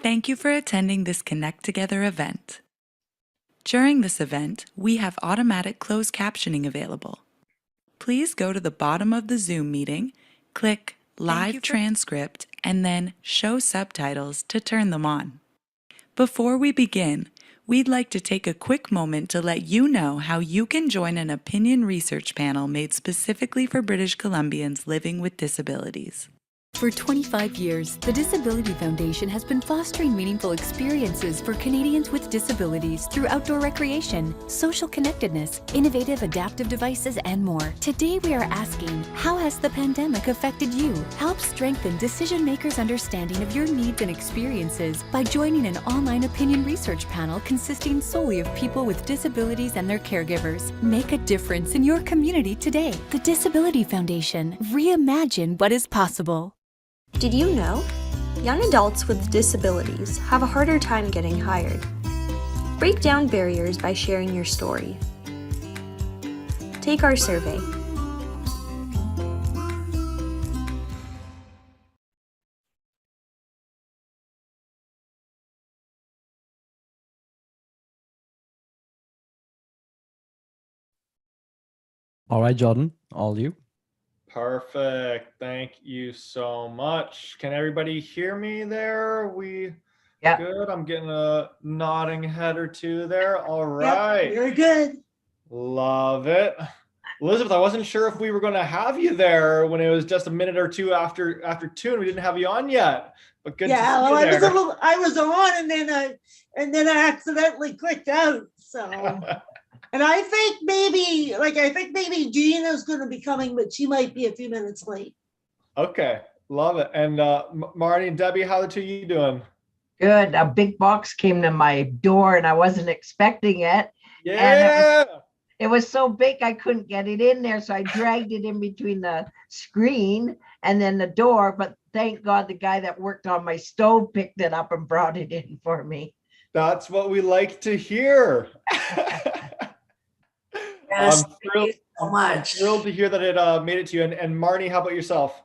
Thank you for attending this Connect Together event. During this event, we have automatic closed captioning available. Please go to the bottom of the Zoom meeting, click Live Transcript, and then Show Subtitles to turn them on. Before we begin, we'd like to take a quick moment to let you know how you can join an opinion research panel made specifically for British Columbians living with disabilities. For 25 years, the Disability Foundation has been fostering meaningful experiences for Canadians with disabilities through outdoor recreation, social connectedness, innovative adaptive devices, and more. Today we are asking, how has the pandemic affected you? Help strengthen decision makers' understanding of your needs and experiences by joining an online opinion research panel consisting solely of people with disabilities and their caregivers. Make a difference in your community today. The Disability Foundation. Reimagine what is possible. Did you know? Young adults with disabilities have a harder time getting hired. Break down barriers by sharing your story. Take our survey. All right, Jordan, all you. Perfect. Thank you so much. Can everybody hear me there? Yeah. Good. I'm getting a nodding head or two there. All right. Yep, very good. Love it. Elizabeth, I wasn't sure if we were going to have you there when it was just a minute or two after 2 and we didn't have you on yet. But good to see you there. I was on and then I accidentally clicked out. So and I think maybe Gina's going to be coming, but she might be a few minutes late. Okay. Love it. And Marty and Debbie, how the two of you doing? Good. A big box came to my door and I wasn't expecting it. Yeah. And it was so big I couldn't get it in there. So I dragged it in between the screen and then the door. But thank God the guy that worked on my stove picked it up and brought it in for me. That's what we like to hear. Yes, thank you so much. I'm thrilled to hear that it made it to you. And Marnie, how about yourself?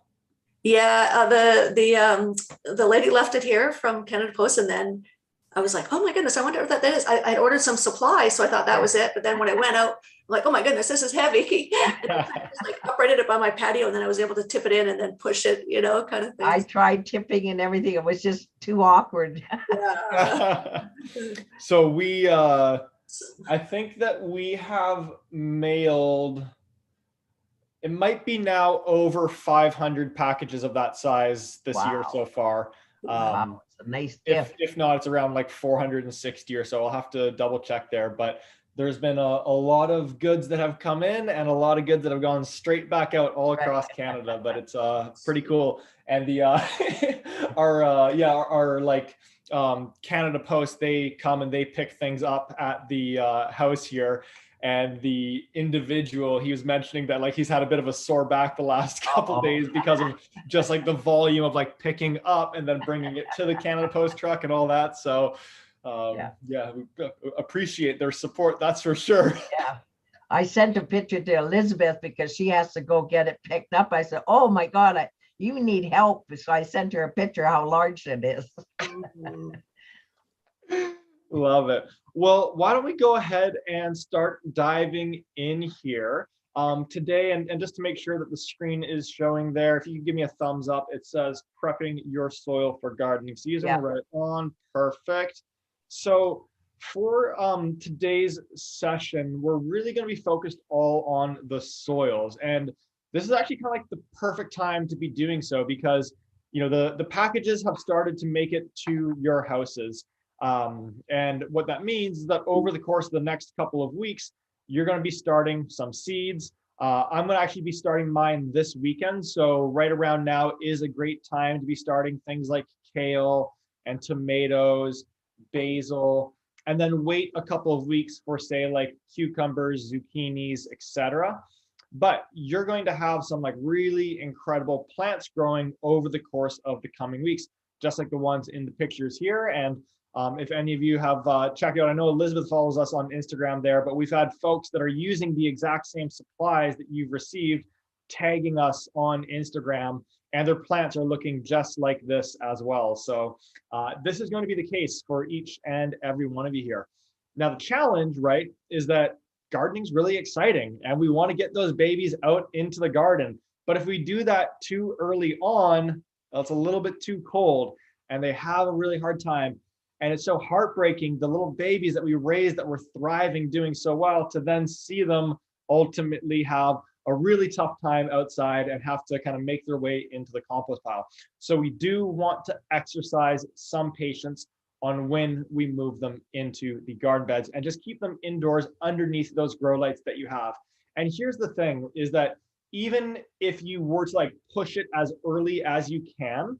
Yeah, the lady left it here from Canada Post, and then I was like, oh my goodness, I wonder what that is. I ordered some supplies, so I thought that was it. But then when I went out, I'm like, oh my goodness, this is heavy. And I just like uprighted it by my patio, and then I was able to tip it in and then push it, kind of thing. I tried tipping and everything. It was just too awkward. Yeah. So I think that we have mailed, it might be now over 500 packages of that size this year so far. Wow, it's a nice gift. If not, it's around like 460 or so. I'll have to double check there, but there's been a lot of goods that have come in and a lot of goods that have gone straight back out all across Canada, but it's pretty cool. And the our Canada Post, they come and they pick things up at the house here. And the individual, he was mentioning that like he's had a bit of a sore back the last couple days because of just like the volume of like picking up and then bringing it to the Canada Post truck and all that. So we appreciate their support, that's for sure. Yeah, I sent a picture to Elizabeth because she has to go get it picked up. I said, oh my God, you need help. So I sent her a picture how large it is. Love it. Well, why don't we go ahead and start diving in here today, and just to make sure that the screen is showing there, if you can give me a thumbs up, it says prepping your soil for gardening season. Right on. Perfect. So for today's session, we're really going to be focused all on the soils, and this is actually kind of like the perfect time to be doing so because the packages have started to make it to your houses. And what that means is that over the course of the next couple of weeks, you're going to be starting some seeds. I'm going to actually be starting mine this weekend. So right around now is a great time to be starting things like kale and tomatoes, basil, and then wait a couple of weeks for say like cucumbers, zucchinis, etc. But you're going to have some like really incredible plants growing over the course of the coming weeks, just like the ones in the pictures here. And if any of you have checked out, I know Elizabeth follows us on Instagram there, but we've had folks that are using the exact same supplies that you've received, tagging us on Instagram and their plants are looking just like this as well. So this is going to be the case for each and every one of you here. Now, the challenge, right, is that gardening's really exciting and we want to get those babies out into the garden. But if we do that too early on, it's a little bit too cold and they have a really hard time. And it's so heartbreaking, the little babies that we raised that were thriving, doing so well, to then see them ultimately have a really tough time outside and have to kind of make their way into the compost pile. So we do want to exercise some patience on when we move them into the garden beds and just keep them indoors underneath those grow lights that you have. And here's the thing, is that even if you were to like push it as early as you can,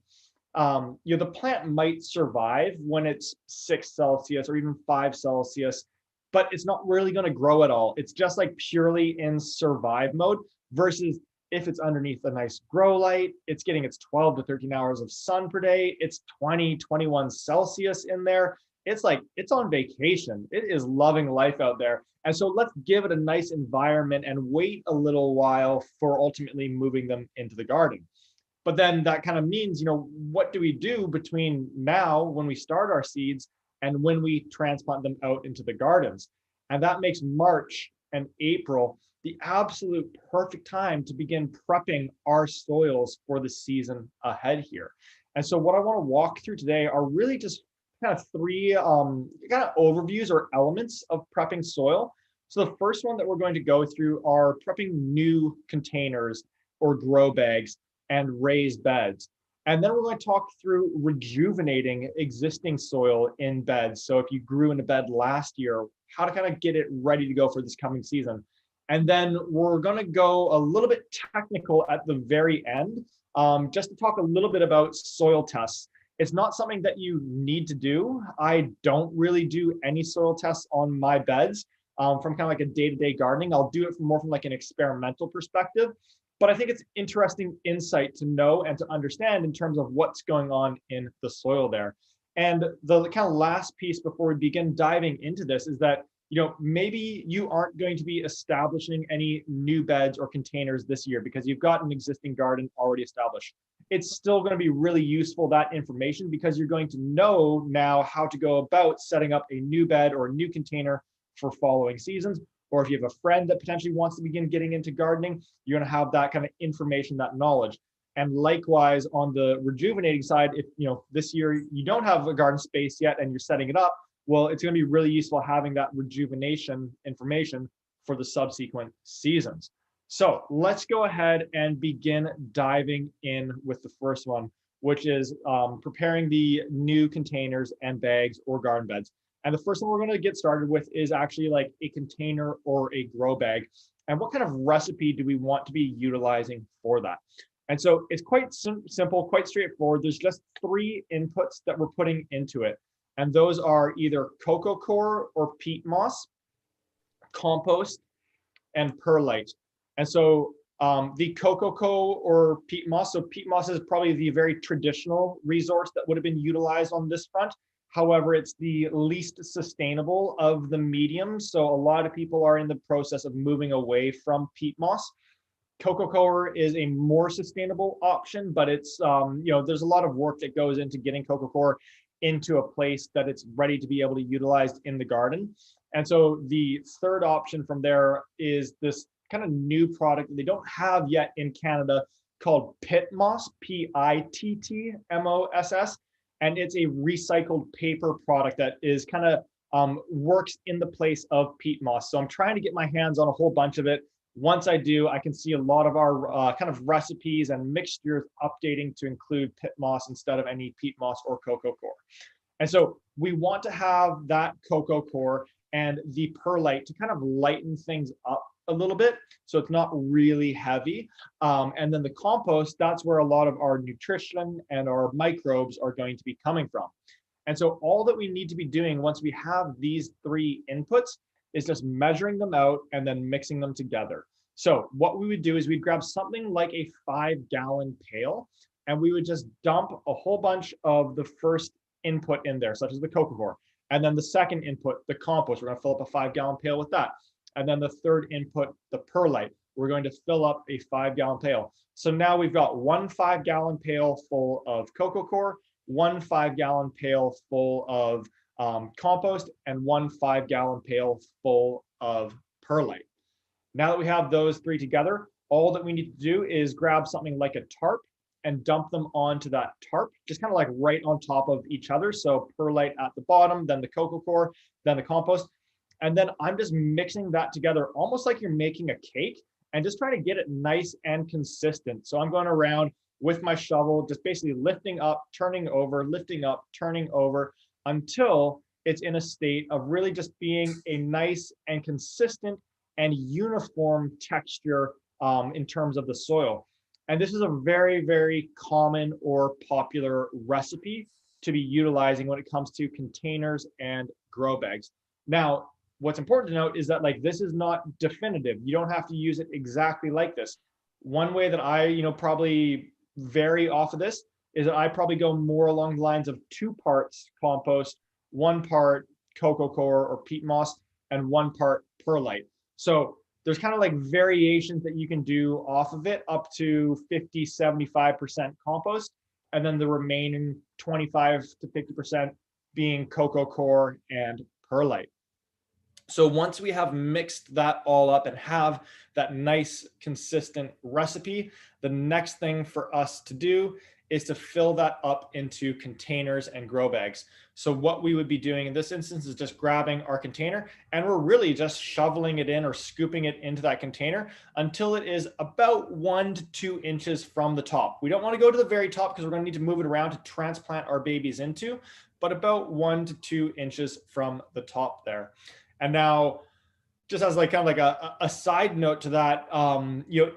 the plant might survive when it's 6 Celsius or even 5 Celsius, but it's not really going to grow at all. It's just like purely in survive mode, versus if it's underneath a nice grow light, it's getting its 12 to 13 hours of sun per day. It's 20, 21 Celsius in there. It's like, it's on vacation. It is loving life out there. And so let's give it a nice environment and wait a little while for ultimately moving them into the garden. But then that kind of means, what do we do between now when we start our seeds and when we transplant them out into the gardens? And that makes March and April the absolute perfect time to begin prepping our soils for the season ahead here. And so what I want to walk through today are really just kind of 3 kind of overviews or elements of prepping soil. So the first one that we're going to go through are prepping new containers or grow bags and raised beds. And then we're going to talk through rejuvenating existing soil in beds. So if you grew in a bed last year, how to kind of get it ready to go for this coming season. And then we're going to go a little bit technical at the very end, just to talk a little bit about soil tests. It's not something that you need to do. I don't really do any soil tests on my beds from kind of like a day-to-day gardening. I'll do it more from like an experimental perspective. But I think it's interesting insight to know and to understand in terms of what's going on in the soil there. And the kind of last piece before we begin diving into this is that, maybe you aren't going to be establishing any new beds or containers this year because you've got an existing garden already established. It's still going to be really useful, that information, because you're going to know now how to go about setting up a new bed or a new container for following seasons. Or if you have a friend that potentially wants to begin getting into gardening, you're going to have that kind of information, that knowledge. And likewise, on the rejuvenating side, if this year you don't have a garden space yet and you're setting it up, well, it's going to be really useful having that rejuvenation information for the subsequent seasons. So let's go ahead and begin diving in with the first one, which is preparing the new containers and bags or garden beds. And the first one we're going to get started with is actually like a container or a grow bag. And what kind of recipe do we want to be utilizing for that? And so it's quite simple, quite straightforward. There's just 3 inputs that we're putting into it. And those are either cocoa coir or peat moss, compost, and perlite. And so the cocoa coir or peat moss, so peat moss is probably the very traditional resource that would have been utilized on this front. However, it's the least sustainable of the mediums. So a lot of people are in the process of moving away from peat moss. Cocoa coir is a more sustainable option, but it's, there's a lot of work that goes into getting cocoa coir into a place that it's ready to be able to utilize in the garden. And so the third option from there is this kind of new product that they don't have yet in Canada called pit moss, PITTMOSS. And it's a recycled paper product that is kind of works in the place of peat moss. So I'm trying to get my hands on a whole bunch of it. Once I do, I can see a lot of our kind of recipes and mixtures updating to include pit moss instead of any peat moss or cocoa coir. And so we want to have that cocoa coir and the perlite to kind of lighten things up a little bit, so it's not really heavy. And then the compost, that's where a lot of our nutrition and our microbes are going to be coming from. And so all that we need to be doing once we have these 3 inputs is just measuring them out and then mixing them together. So what we would do is we'd grab something like a 5-gallon pail, and we would just dump a whole bunch of the first input in there, such as the cocoa coir. And then the second input, the compost, we're going to fill up a 5-gallon pail with that. And then the third input, the perlite, we're going to fill up a 5-gallon pail. So now we've got one 5-gallon pail full of coco coir, one 5-gallon pail full of compost, and one 5-gallon pail full of perlite. Now that we have those three together, all that we need to do is grab something like a tarp and dump them onto that tarp, just kind of like right on top of each other. So perlite at the bottom, then the coco coir, then the compost. And then I'm just mixing that together almost like you're making a cake and just trying to get it nice and consistent. So I'm going around with my shovel, just basically lifting up, turning over, lifting up, turning over until it's in a state of really just being a nice and consistent and uniform texture in terms of the soil. And this is a very, very common or popular recipe to be utilizing when it comes to containers and grow bags. Now, what's important to note is that like this is not definitive. You don't have to use it exactly like this. One way that I, probably vary off of this is that I probably go more along the lines of 2 parts compost, 1 part coco coir or peat moss, and 1 part perlite. So there's kind of like variations that you can do off of it up to 50, 75% compost, and then the remaining 25 to 50% being coco coir and perlite. So once we have mixed that all up and have that nice consistent recipe, the next thing for us to do is to fill that up into containers and grow bags. So what we would be doing in this instance is just grabbing our container and we're really just shoveling it in or scooping it into that container until it is about 1 to 2 inches from the top. We don't want to go to the very top because we're going to need to move it around to transplant our babies into, but about 1 to 2 inches from the top there. And now, just as like kind of like a side note to that,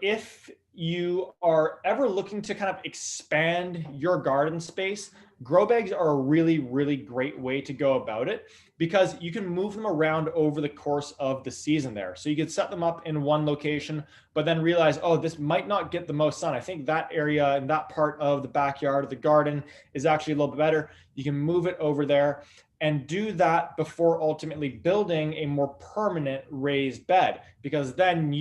if you are ever looking to kind of expand your garden space, grow bags are a really, really great way to go about it because you can move them around over the course of the season there. So you could set them up in one location, but then realize, oh, this might not get the most sun. I think that area and that part of the backyard of the garden is actually a little bit better. You can move it over there and do that before ultimately building a more permanent raised bed, because then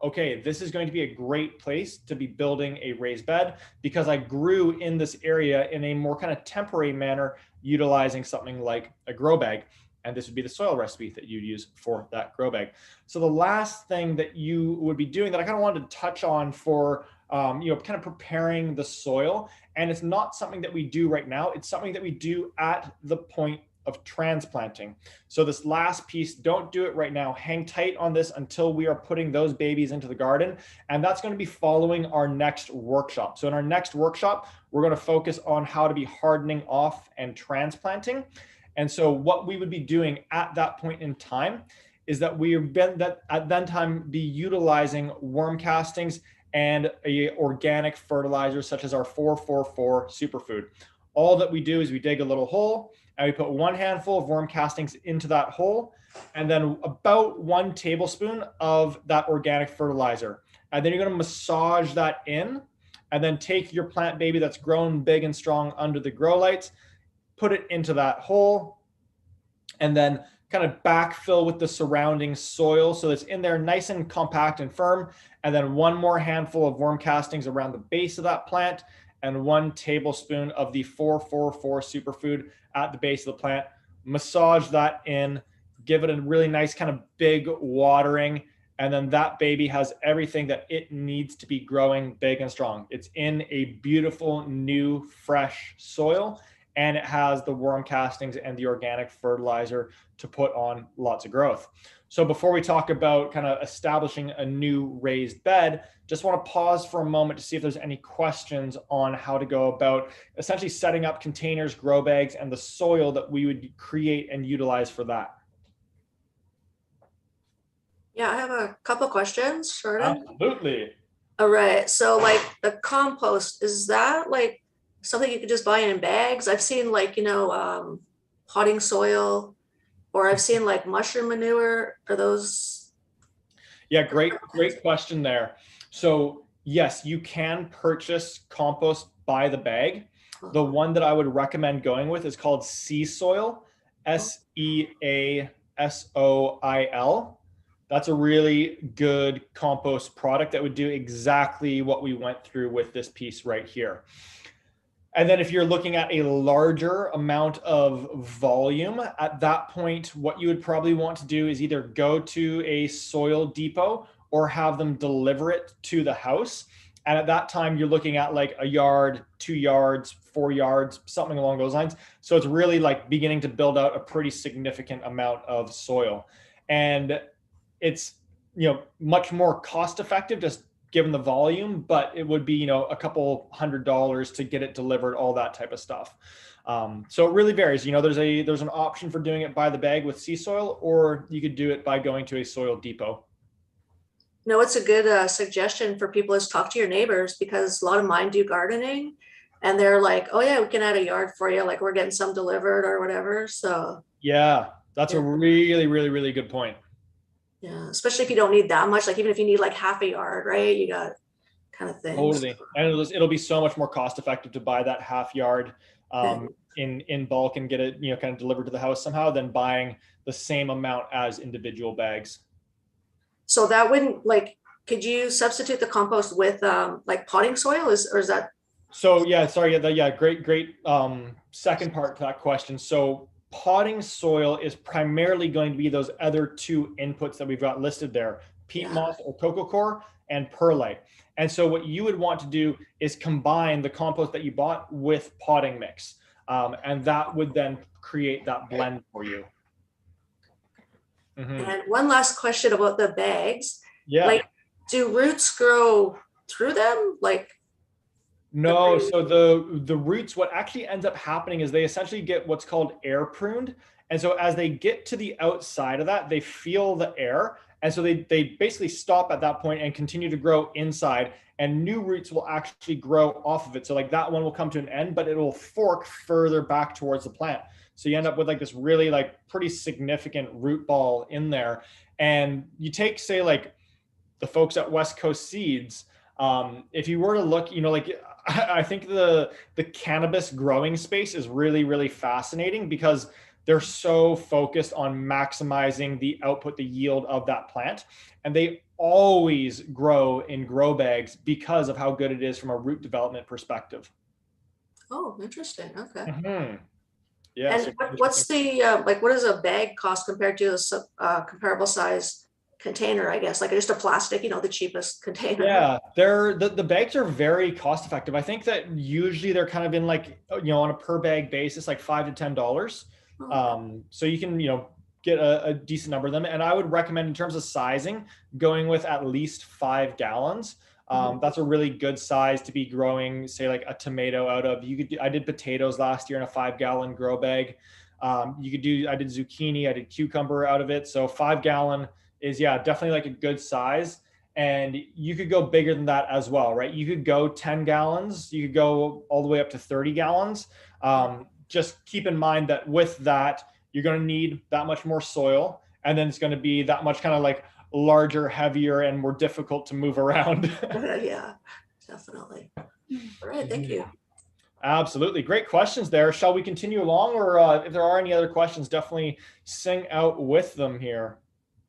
okay, this is going to be a great place to be building a raised bed because I grew in this area in a more kind of temporary manner, utilizing something like a grow bag. And this would be the soil recipe that you'd use for that grow bag. So the last thing that you would be doing that I kind of wanted to touch on for kind of preparing the soil, and it's not something that we do right now, it's something that we do at the point of transplanting. So this last piece, don't do it right now. Hang tight on this until we are putting those babies into the garden. And that's going to be following our next workshop. So in our next workshop, we're going to focus on how to be hardening off and transplanting. And so what we would be doing at that point in time is that at that time be utilizing worm castings and a organic fertilizer such as our 444 superfood. All that we do is we dig a little hole and we put 1 handful of worm castings into that hole and then about 1 tablespoon of that organic fertilizer. And then you're going to massage that in and then take your plant baby that's grown big and strong under the grow lights, put it into that hole, and then kind of backfill with the surrounding soil so it's in there nice and compact and firm. And then 1 more handful of worm castings around the base of that plant and 1 tablespoon of the 444 superfood at the base of the plant. Massage that in, give it a really nice kind of big watering, and then that baby has everything that it needs to be growing big and strong. It's in a beautiful, new, fresh soil, and it has the worm castings and the organic fertilizer to put on lots of growth. So before we talk about kind of establishing a new raised bed, just want to pause for a moment to see if there's any questions on how to go about essentially setting up containers, grow bags, and the soil that we would create and utilize for that. Yeah, I have a couple questions, Jordan. Absolutely. All right, so like the compost, is that like something you could just buy in bags? I've seen like, potting soil, or I've seen like mushroom manure. Are those? Yeah, great question there. So yes, you can purchase compost by the bag. The one that I would recommend going with is called sea soil, SEASOIL. That's a really good compost product that would do exactly what we went through with this piece right here. And then if you're looking at a larger amount of volume, at that point, what you would probably want to do is either go to a soil depot or have them deliver it to the house. And at that time, you're looking at like a yard, 2 yards, 4 yards, something along those lines. So it's really like beginning to build out a pretty significant amount of soil. And it's, much more cost effective just given the volume, but it would be, a couple $100 to get it delivered, all that type of stuff. So it really varies. There's an option for doing it by the bag with sea soil, or you could do it by going to a soil depot. No, it's a good suggestion for people is talk to your neighbors, because a lot of mine do gardening and they're like, oh yeah, we can add a yard for you. Like we're getting some delivered or whatever. So yeah, that's a really, really, really good point. Yeah, especially if you don't need that much, like even if you need like half a yard, right? You got kind of things. Totally. And it'll be so much more cost effective to buy that half yard in bulk and get it, kind of delivered to the house somehow than buying the same amount as individual bags. So that wouldn't could you substitute the compost with like potting soil or is that? So yeah, sorry. Yeah. Great. Second part to that question. So potting soil is primarily going to be those other 2 inputs that we've got listed there, peat moss or cocoa coir and perlite. And so what you would want to do is combine the compost that you bought with potting mix. And that would then create that blend for you. Mm-hmm. And one last question about the bags. Yeah. Do roots grow through them? No, so the roots, what actually ends up happening is they essentially get what's called air pruned. And so as they get to the outside of that, they feel the air. And so they basically stop at that point and continue to grow inside, and new roots will actually grow off of it. So like that one will come to an end, but it will fork further back towards the plant. So you end up with like this really pretty significant root ball in there. And you take, say, like the folks at West Coast Seeds, if you were to look, I think the cannabis growing space is really, really fascinating because they're so focused on maximizing the output, the yield of that plant. And they always grow in grow bags because of how good it is from a root development perspective. Oh, interesting. Okay. Mm-hmm. Yeah. And so what's the, what does a bag cost compared to a comparable size container, I guess, like just a plastic, the cheapest container? Yeah, the bags are very cost effective. I think that usually they're kind of in on a per bag basis, like $5 to $10. So you can, get a decent number of them. And I would recommend in terms of sizing, going with at least 5 gallons. That's a really good size to be growing, say like a tomato out of. I did potatoes last year in a 5-gallon grow bag. I did zucchini, I did cucumber out of it. So 5 gallon is definitely like a good size. And you could go bigger than that as well, right? You could go 10 gallons, you could go all the way up to 30 gallons. Just keep in mind that with that, you're going to need that much more soil. And then it's going to be that much kind of like larger, heavier, and more difficult to move around. Yeah, definitely. All right, thank you. Absolutely. Great questions there. Shall we continue along, or if there are any other questions, definitely sing out with them here.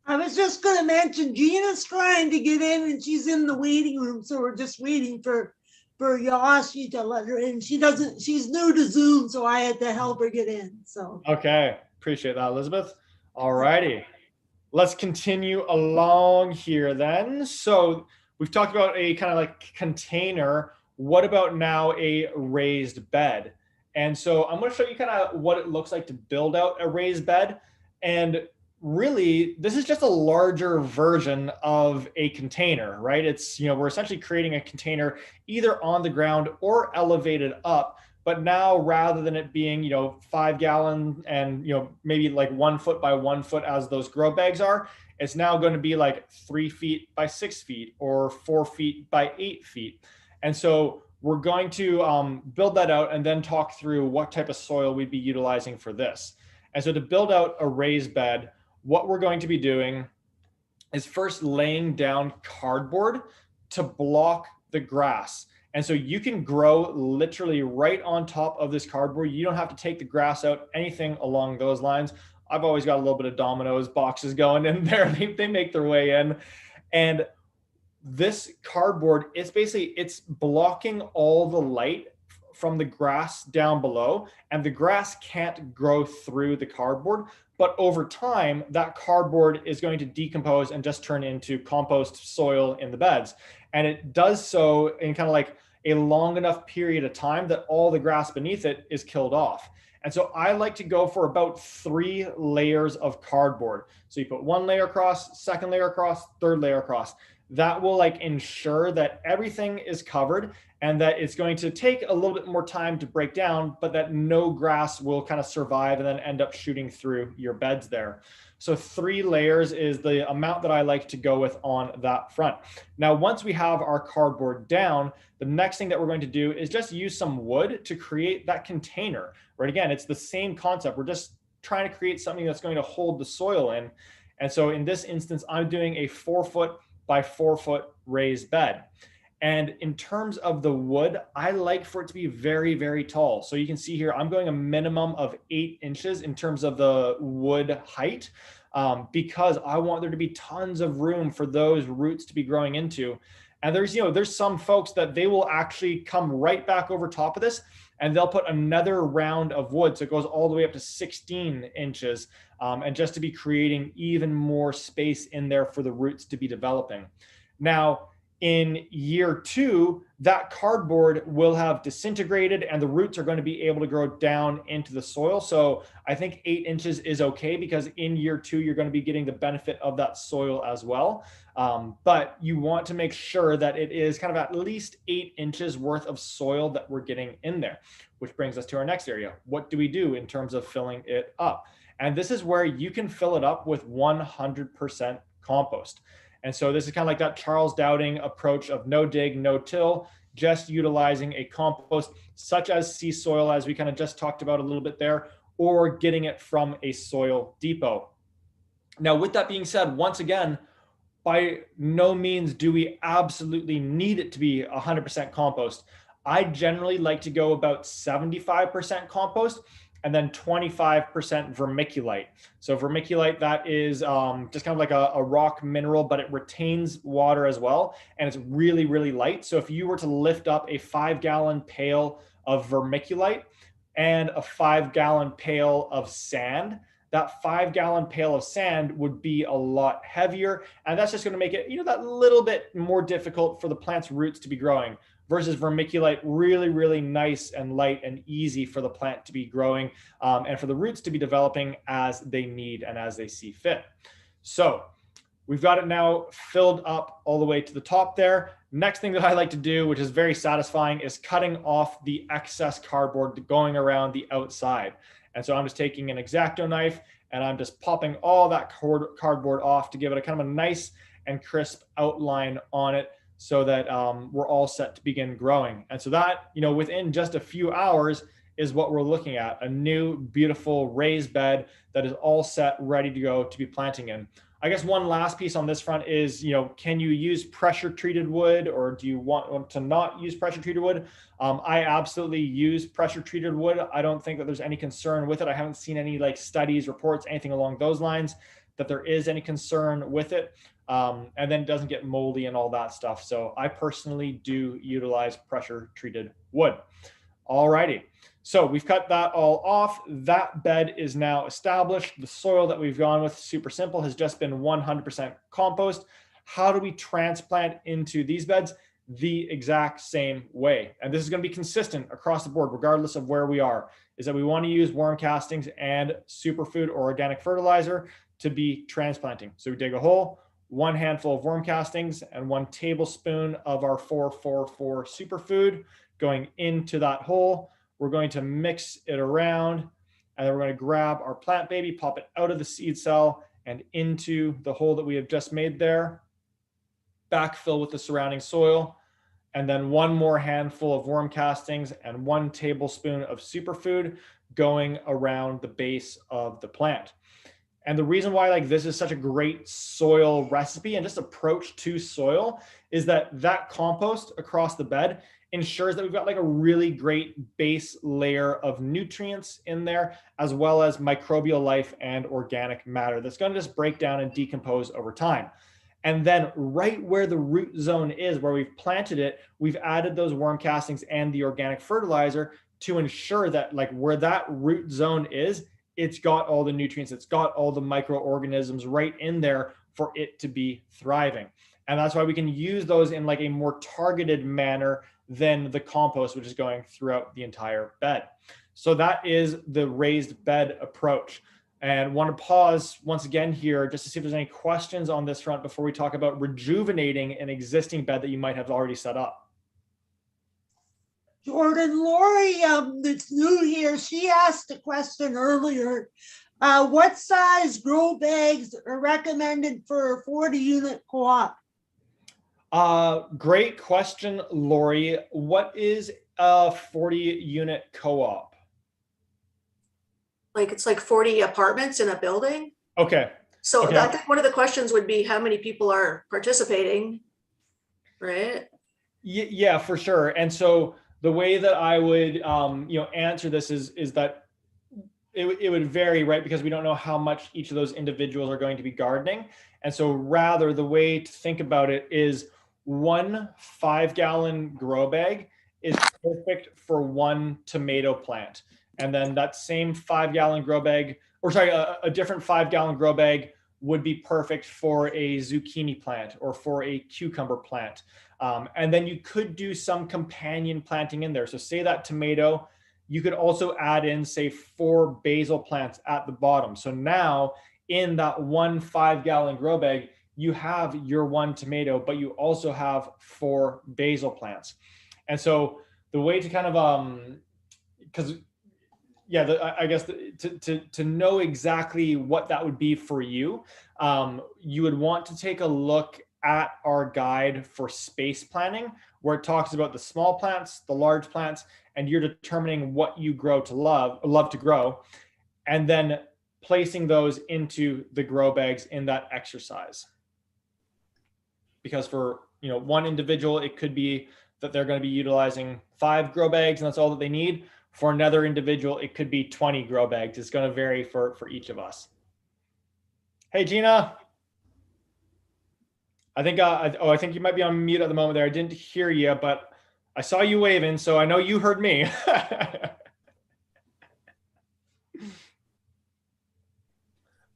I was just going to mention Gina's trying to get in and she's in the waiting room. So we're just waiting for Yoshi to let her in. She's new to Zoom, so I had to help her get in. So okay. Appreciate that, Elizabeth. All righty. Let's continue along here then. So we've talked about a kind of like container. What about now a raised bed? And so I'm going to show you kind of what it looks like to build out a raised bed. And really, this is just a larger version of a container, right? It's, we're essentially creating a container either on the ground or elevated up. But now, rather than it being, 5 gallon and, maybe like 1 foot by 1 foot as those grow bags are, it's now going to be like 3 feet by 6 feet or 4 feet by 8 feet. And so we're going to build that out and then talk through what type of soil we'd be utilizing for this. And so to build out a raised bed, what we're going to be doing is first laying down cardboard to block the grass. And so you can grow literally right on top of this cardboard. You don't have to take the grass out, anything along those lines. I've always got a little bit of Domino's boxes going in there. They make their way in. And this cardboard, it's blocking all the light from the grass down below, and the grass can't grow through the cardboard. But over time, that cardboard is going to decompose and just turn into compost soil in the beds. And it does so in kind of like a long enough period of time that all the grass beneath it is killed off. And so I like to go for about 3 layers of cardboard. So you put 1 layer across, 2nd layer across, 3rd layer across. That will like ensure that everything is covered and that it's going to take a little bit more time to break down, but that no grass will kind of survive and then end up shooting through your beds there. So 3 layers is the amount that I like to go with on that front. Now, once we have our cardboard down, the next thing that we're going to do is just use some wood to create that container, right? Again, it's the same concept. We're just trying to create something that's going to hold the soil in. And so in this instance, I'm doing a 4-foot by 4-foot raised bed. And in terms of the wood, I like for it to be very, very tall. So you can see here, I'm going a minimum of 8 inches in terms of the wood height, because I want there to be tons of room for those roots to be growing into. And there's some folks that they will actually come right back over top of this and they'll put another round of wood. So it goes all the way up to 16 inches. And just to be creating even more space in there for the roots to be developing. Now, in year 2, that cardboard will have disintegrated and the roots are going to be able to grow down into the soil. So I think 8 inches is okay, because in year 2, you're going to be getting the benefit of that soil as well. But you want to make sure that it is kind of at least 8 inches worth of soil that we're getting in there, which brings us to our next area. What do we do in terms of filling it up? And this is where you can fill it up with 100% compost. And so this is kind of like that Charles Dowding approach of no dig, no till, just utilizing a compost such as sea soil, as we kind of just talked about a little bit there, or getting it from a soil depot. Now, with that being said, once again, by no means do we absolutely need it to be 100% compost. I generally like to go about 75% compost and then 25% vermiculite. So vermiculite, that is just kind of like a rock mineral, but it retains water as well. And it's really, really light. So if you were to lift up a 5-gallon pail of vermiculite and a 5-gallon pail of sand, that 5-gallon pail of sand would be a lot heavier. And that's just going to make it, that little bit more difficult for the plant's roots to be growing, versus vermiculite, really, really nice and light and easy for the plant to be growing, and for the roots to be developing as they need and as they see fit. So we've got it now filled up all the way to the top there. Next thing that I like to do, which is very satisfying, is cutting off the excess cardboard going around the outside. And so I'm just taking an X-Acto knife and I'm just popping all that cardboard off to give it a kind of a nice and crisp outline on it, so that we're all set to begin growing. And so that, within just a few hours is what we're looking at, a new, beautiful raised bed that is all set, ready to go to be planting in. I guess one last piece on this front is, can you use pressure treated wood, or do you want to not use pressure treated wood? I absolutely use pressure treated wood. I don't think that there's any concern with it. I haven't seen any studies, reports, anything along those lines that there is any concern with it. And then it doesn't get moldy and all that stuff. So I personally do utilize pressure treated wood. Alrighty. So we've cut that all off. That bed is now established. The soil that we've gone with, super simple, has just been 100% compost. How do we transplant into these beds? The exact same way. And this is going to be consistent across the board, regardless of where we are, is that we want to use worm castings and superfood or organic fertilizer to be transplanting. So we dig a hole, 1 handful of worm castings and 1 tablespoon of our 444 superfood going into that hole. We're going to mix it around, and then we're going to grab our plant baby, pop it out of the seed cell and into the hole that we have just made there, backfill with the surrounding soil, and then 1 more handful of worm castings and 1 tablespoon of superfood going around the base of the plant. And the reason why this is such a great soil recipe and just approach to soil is that compost across the bed ensures that we've got like a really great base layer of nutrients in there, as well as microbial life and organic matter that's going to just break down and decompose over time. And then right where the root zone is, where we've planted it, we've added those worm castings and the organic fertilizer to ensure that like where that root zone is, it's got all the nutrients, it's got all the microorganisms right in there for it to be thriving. And that's why we can use those in like a more targeted manner than the compost, which is going throughout the entire bed. So that is the raised bed approach. And want to pause once again here just to see if there's any questions on this front before we talk about rejuvenating an existing bed that you might have already set up. Jordan, Lori, that's new here, she asked a question earlier. What size grow bags are recommended for a 40-unit co-op? Great question, Lori. What is a 40-unit co-op? Like it's like 40 apartments in a building. Okay. So Okay. I think one of the questions would be how many people are participating, right? Yeah, for sure. And so the way that I would, answer this is that it would vary, right? Because we don't know how much each of those individuals are going to be gardening. And so rather the way to think about it is 1 5-gallon grow bag is perfect for 1 tomato plant. And then that same 5-gallon grow bag, a different 5-gallon grow bag would be perfect for a zucchini plant or for a cucumber plant. And then you could do some companion planting in there. So say that tomato, you could also add in, say, 4 basil plants at the bottom. So now in that 1 5-gallon grow bag, you have your 1 tomato, but you also have 4 basil plants. And so the way to kind of, I guess to know exactly what that would be for you, you would want to take a look at our guide for space planning, where it talks about the small plants, the large plants, and you're determining what you love to grow, and then placing those into the grow bags in that exercise. Because for 1 individual, it could be that they're going to be utilizing 5 grow bags and that's all that they need. For another individual, it could be 20 grow bags. It's going to vary for each of us. Hey, Gina. I think you might be on mute at the moment there. I didn't hear you, but I saw you waving, so I know you heard me.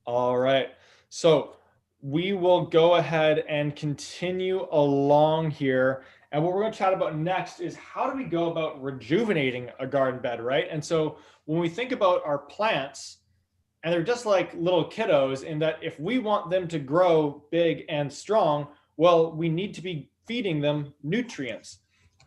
All right. So we will go ahead and continue along here. And what we're going to chat about next is how do we go about rejuvenating a garden bed, right? And so when we think about our plants, and they're just like little kiddos in that if we want them to grow big and strong, well, we need to be feeding them nutrients.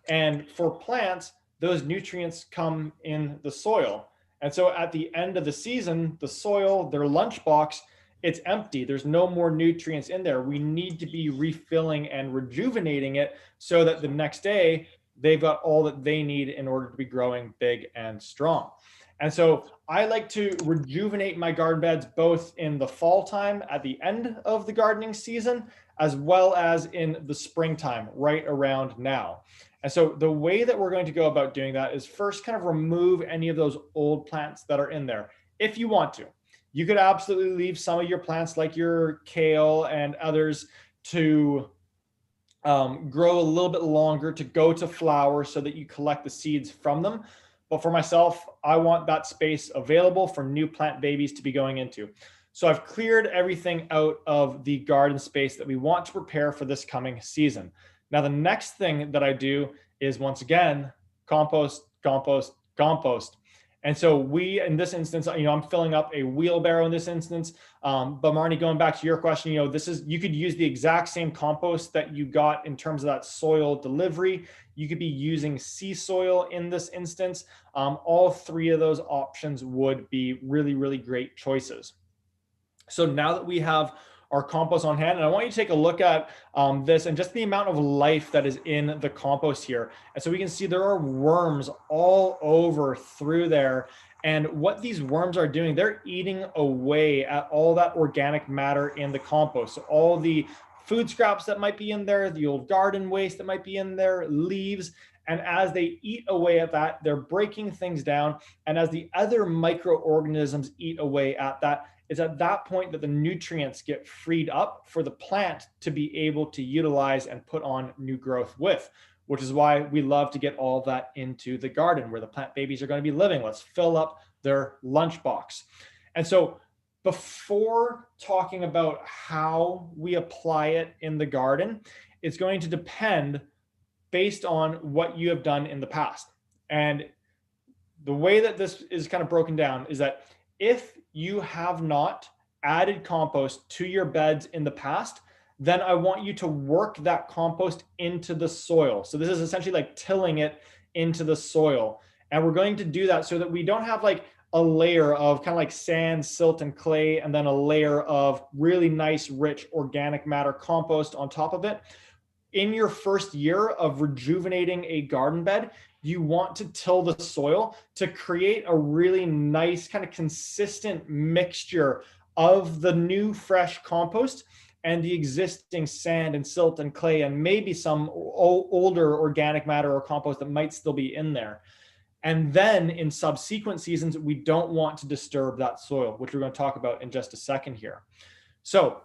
And for plants, those nutrients come in the soil. And so at the end of the season, the soil, their lunchbox, it's empty. There's no more nutrients in there. We need to be refilling and rejuvenating it so that the next day they've got all that they need in order to be growing big and strong. And so I like to rejuvenate my garden beds both in the fall time at the end of the gardening season, as well as in the springtime right around now. And so the way that we're going to go about doing that is first kind of remove any of those old plants that are in there. If you want to, you could absolutely leave some of your plants like your kale and others to grow a little bit longer, to go to flower so that you collect the seeds from them. But for myself, I want that space available for new plant babies to be going into. So I've cleared everything out of the garden space that we want to prepare for this coming season. Now, the next thing that I do is, once again, compost, compost, compost. And so in this instance, I'm filling up a wheelbarrow in this instance. But Marnie, going back to your question, you could use the exact same compost that you got in terms of that soil delivery. You could be using sea soil in this instance. All 3 of those options would be really, really great choices. So now that we have our compost on hand, and I want you to take a look at this and just the amount of life that is in the compost here. And so we can see there are worms all over through there. And what these worms are doing, they're eating away at all that organic matter in the compost. So all the food scraps that might be in there, the old garden waste that might be in there, leaves, And as they eat away at that, they're breaking things down. And as the other microorganisms eat away at that, it's at that point that the nutrients get freed up for the plant to be able to utilize and put on new growth with, which is why we love to get all that into the garden where the plant babies are going to be living. Let's fill up their lunchbox. And so before talking about how we apply it in the garden, it's going to depend based on what you have done in the past. And the way that this is kind of broken down is that if you have not added compost to your beds in the past, then I want you to work that compost into the soil. So this is essentially like tilling it into the soil. And we're going to do that so that we don't have like a layer of kind of like sand, silt, and clay, and then a layer of really nice, rich organic matter compost on top of it. In your first year of rejuvenating a garden bed, you want to till the soil to create a really nice kind of consistent mixture of the new fresh compost and the existing sand and silt and clay and maybe some older organic matter or compost that might still be in there. And then in subsequent seasons, we don't want to disturb that soil, which we're going to talk about in just a second here. So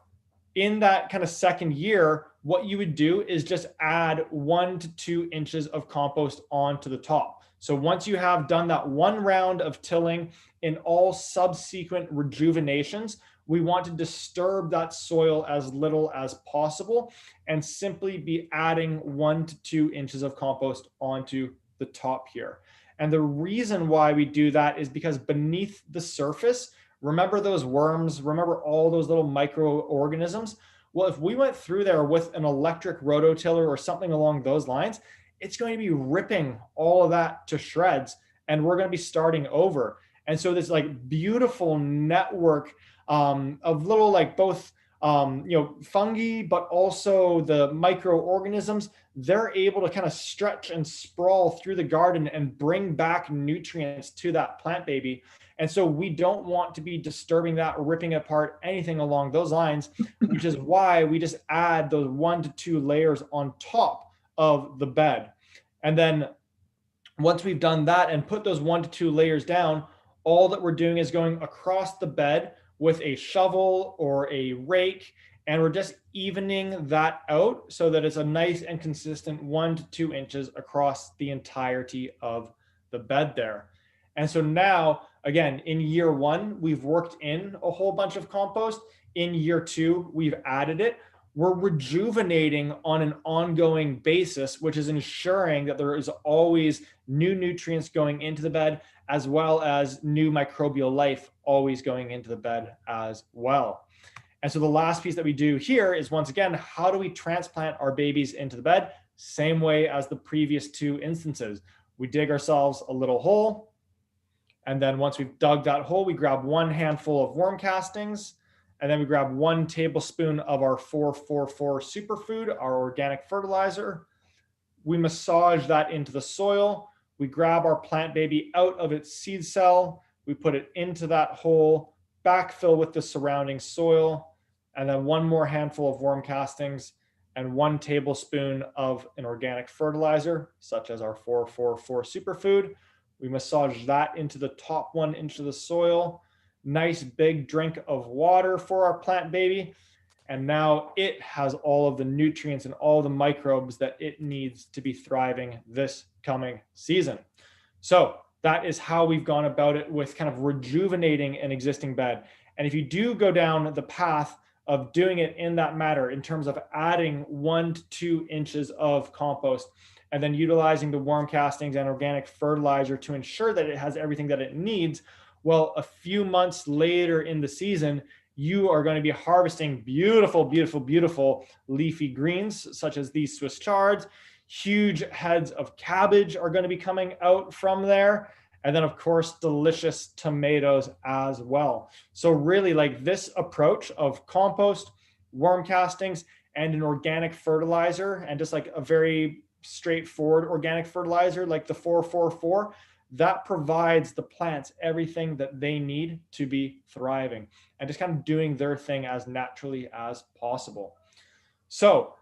in that kind of second year, what you would do is just add 1 to 2 inches of compost onto the top. So once you have done that one round of tilling, in all subsequent rejuvenations, we want to disturb that soil as little as possible and simply be adding 1 to 2 inches of compost onto the top here. And the reason why we do that is because beneath the surface, remember those worms, remember all those little microorganisms? Well, if we went through there with an electric rototiller or something along those lines, it's going to be ripping all of that to shreds and we're going to be starting over. And so this like beautiful network of little like both fungi, but also the microorganisms, they're able to kind of stretch and sprawl through the garden and bring back nutrients to that plant baby. And so we don't want to be disturbing that or ripping apart anything along those lines, which is why we just add those 1 to 2 layers on top of the bed. And then once we've done that and put those 1 to 2 layers down, all that we're doing is going across the bed with a shovel or a rake, and we're just evening that out so that it's a nice and consistent 1 to 2 inches across the entirety of the bed there. And so now, again, in year 1, we've worked in a whole bunch of compost. In year 2, we've added it. We're rejuvenating on an ongoing basis, which is ensuring that there is always new nutrients going into the bed, as well as new microbial life always going into the bed as well. And so the last piece that we do here is, once again, how do we transplant our babies into the bed? Same way as the previous 2 instances. We dig ourselves a little hole. And then once we've dug that hole, we grab 1 handful of worm castings. And then we grab 1 tablespoon of our 444 superfood, our organic fertilizer. We massage that into the soil. We grab our plant baby out of its seed cell. We put it into that hole, backfill with the surrounding soil, and then 1 more handful of worm castings and 1 tablespoon of an organic fertilizer, such as our 444 superfood. We massage that into the top 1 inch of the soil. Nice big drink of water for our plant baby. And now it has all of the nutrients and all the microbes that it needs to be thriving this coming season. So that is how we've gone about it with kind of rejuvenating an existing bed. And if you do go down the path of doing it in that manner, in terms of adding 1 to 2 inches of compost, and then utilizing the worm castings and organic fertilizer to ensure that it has everything that it needs, well, a few months later in the season, you are going to be harvesting beautiful, beautiful, beautiful leafy greens, such as these Swiss chards. Huge heads of cabbage are going to be coming out from there. And then, of course, delicious tomatoes as well. So really, like, this approach of compost, worm castings, and an organic fertilizer, and just like a very straightforward organic fertilizer like the 444, that provides the plants everything that they need to be thriving and just kind of doing their thing as naturally as possible. So